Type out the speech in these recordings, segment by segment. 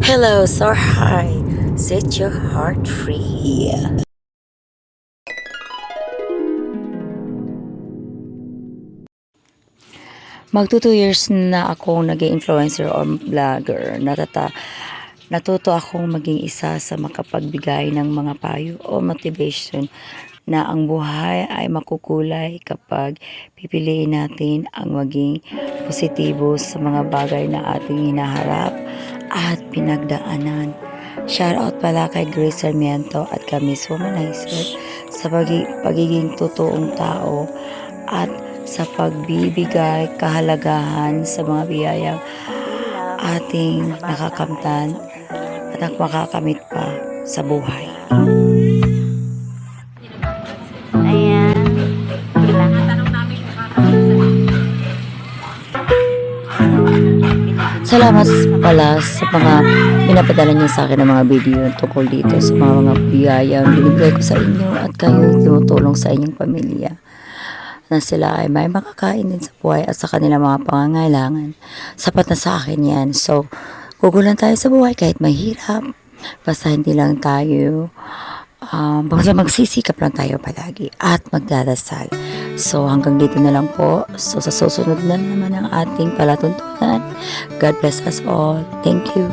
Hello, so hi. Set your heart free. Magto 2 years na akong naging influencer or vlogger. Natuto akong maging isa sa makapagbigay ng mga payo o motivation na ang buhay ay makukulay kapag pipiliin natin ang maging positibo sa mga bagay na ating hinaharap at pinagdaanan. Shoutout pala kay Grace Sarmiento at kay Miss Womanizer sa pagiging totoong tao at sa pagbibigay kahalagahan sa mga biyayang ating nakakamtan at makakamit pa sa buhay. Ayan. Salamat pala sa mga pinapadala niyo sa akin ng mga video tungkol dito sa mga biyayang binibigay ko sa inyo at kayo tumutulong sa inyong pamilya na sila ay may makakain din sa buhay at sa kanilang mga pangangailangan. Sapat na sa akin yan. So, gugulan tayo sa buhay kahit mahirap. Basta hindi lang tayo magsisikap lang tayo palagi at magdadasal. So hanggang dito na lang po. So sa susunod na naman ang ating palatuntunan. God bless us all. Thank you.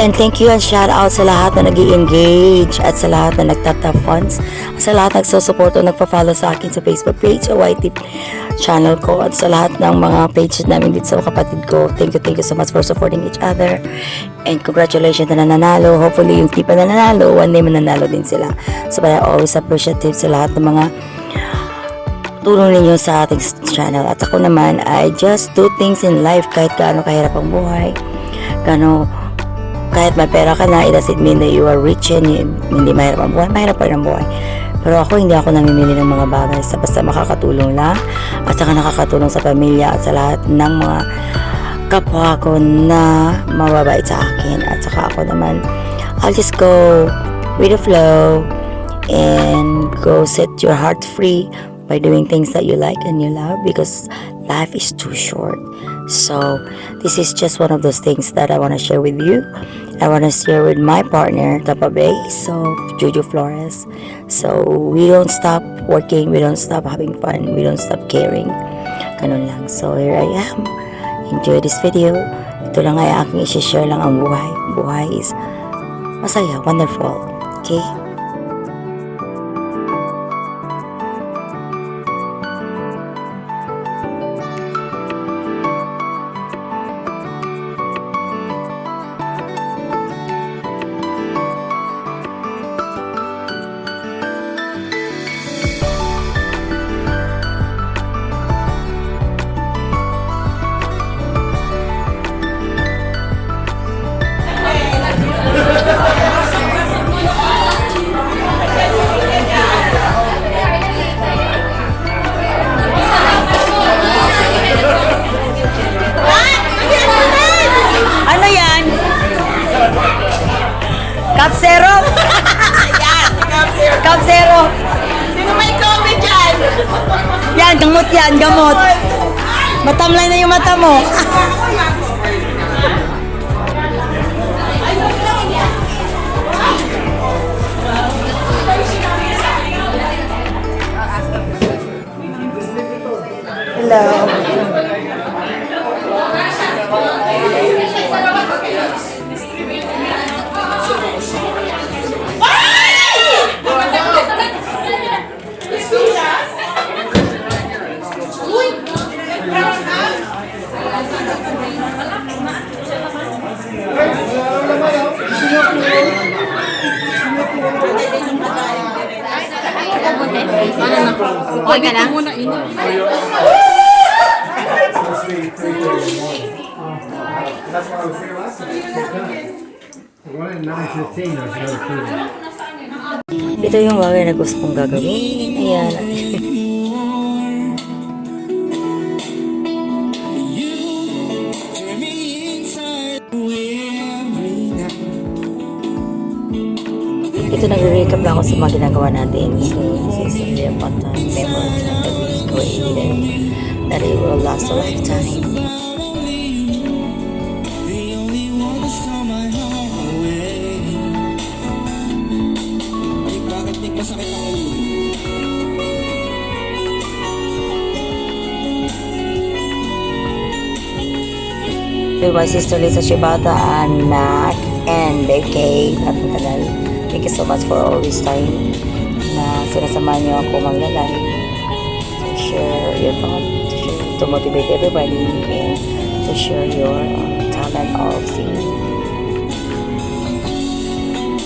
And thank you and shout out sa lahat na nag-i-engage at sa lahat na nagtap-tap funds, sa lahat na nagsusupport o nagpa-follow sa akin sa Facebook page o YT channel ko at sa lahat ng mga pages namin dito sa kapatid ko. Thank you so much for supporting each other and congratulations na nanalo. Hopefully yung tipa na nanalo, one day mananalo din sila. So I always appreciative sa lahat ng mga tulong ninyo sa ating channel. At ako naman, I just do things in life kahit gaano kahirap ang buhay, kahit may pera ka na, it doesn't mean that you are rich and hindi mahirap ang buhay. Mahirap pa rin ang buhay. Pero ako, hindi ako namimili ng mga bagay basta makakatulong lang at saka nakakatulong sa pamilya at sa lahat ng mga kapwa ko na mababait sa akin. At saka ako naman, I'll just go with the flow and go set your heart free by doing things that you like and you love because life is too short. So this is just one of those things that I want to share with you. I want to share with my partner, Tapa Bay, so Jojo Flores. So we don't stop working, we don't stop having fun, we don't stop caring. Ganun lang. So here I am. Enjoy this video. Ito lang ay aking i-share lang ang buhay. Buhay is masaya, wonderful. Okay? Cup Zero? Yes, Cup Zero. Cup Zero. Sino may COVID dyan? Yan, gamot. Matamlay na yung mata mo. Okay ka lang? Ito yung bagay na gusto kong gagawin. Ayan. Ito nag-recap lang ako sa mga ginagawa natin. So, this is really a fun time, memory time that we created that it will last a lifetime. With my sister Lisa Shibata and Nat and Becky at ang kanal. Thank you so much for all this time na sinasama niyo ako maglalay, to share your thoughts, to motivate everybody, and to share your talent of singing.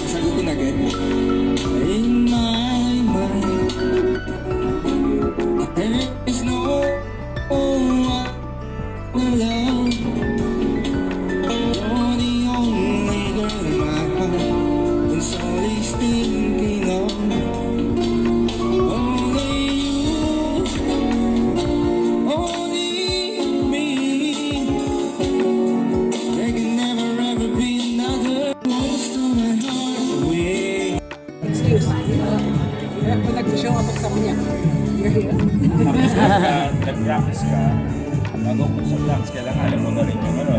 Sagutin agad. In my mind, there is no one alone. You're the only girl in my heart, and always thinking of only you, only me. There can never ever be another close to my heart away. Nag-practice ka, bago mo sa practice, kailangan alam mo na rin yung ano.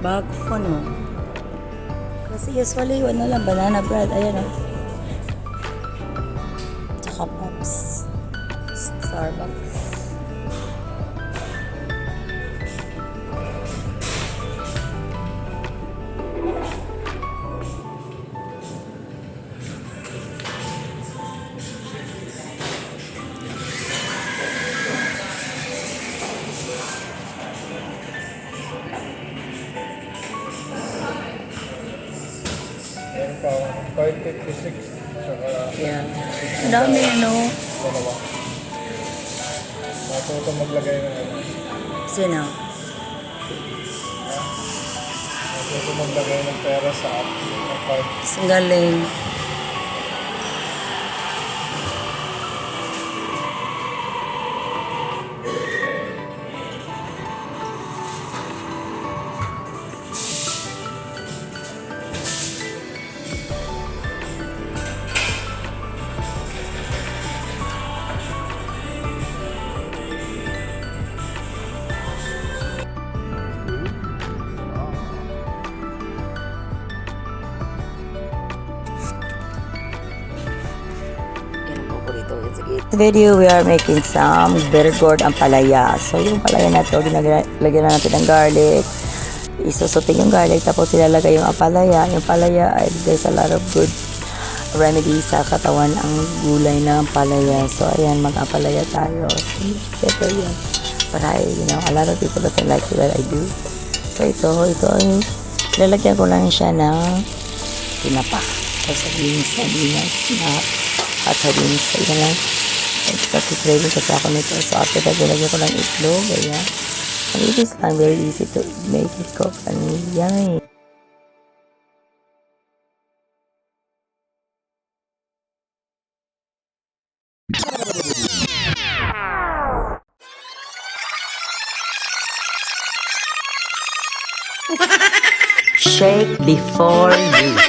Bago ko, no? Kasi usually, ano lang, banana bread, ayan, o. Tsaka Pops. Starbucks. Meron pa, 556, saka Yeah. Ang dami, no? dalawa. Matuto maglagay ng ano. Sino? Matuto maglagay ng pera sa app. Ng card. Ang galing. This video, we are making some bitter gourd ampalaya. So, yung palaya na ito, lagyan na natin ng garlic. Isusutin yung garlic, tapos ilalagay yung ampalaya. Yung palaya, ay there's a lot of good remedy sa katawan ang gulay ng ampalaya. So, ayan, mag-ampalaya tayo. So, better yan. But a lot of people doesn't like what I do. So, ito ay lalagyan ko lang siya ng tinapa. So, sabinas na at sabinas. So, yun lang. Kasi craving kasi ako nito. So, after that, nilagyan ko lang itlog. Ayan. And it is lang very easy to make it cook. And yummy. Shake before use.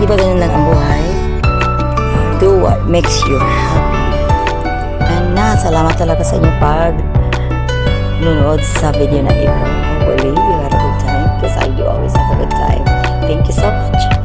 Di ba ganun lang ang buhay? Do what makes you happy. And salamat talaga sa inyong nunood sa video na ito. Hopefully, you had a good time because I do always have a good time. Thank you so much.